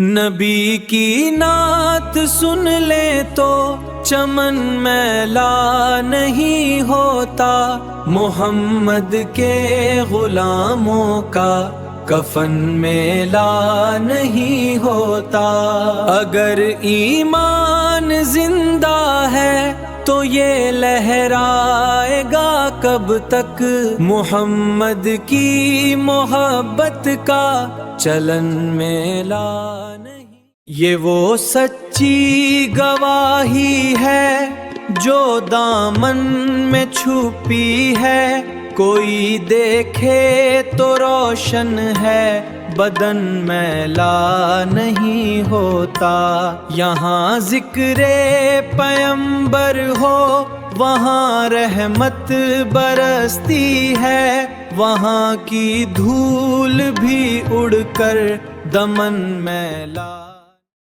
نبی کی نعت سن لے تو چمن میلا نہیں ہوتا، محمد کے غلاموں کا کفن میلا نہیں ہوتا۔ اگر ایمان زندہ ہے تو یہ لہرائے گا کب تک، محمد کی محبت کا چلن میلا نہیں۔ یہ وہ سچی گواہی ہے جو دامن میں چھپی ہے، کوئی دیکھے تو روشن ہے، بدن میلا نہیں ہوتا۔ یہاں ذکر پیمبر ہو وہاں رحمت برستی ہے، وہاں کی دھول بھی اڑ کر دمن میلا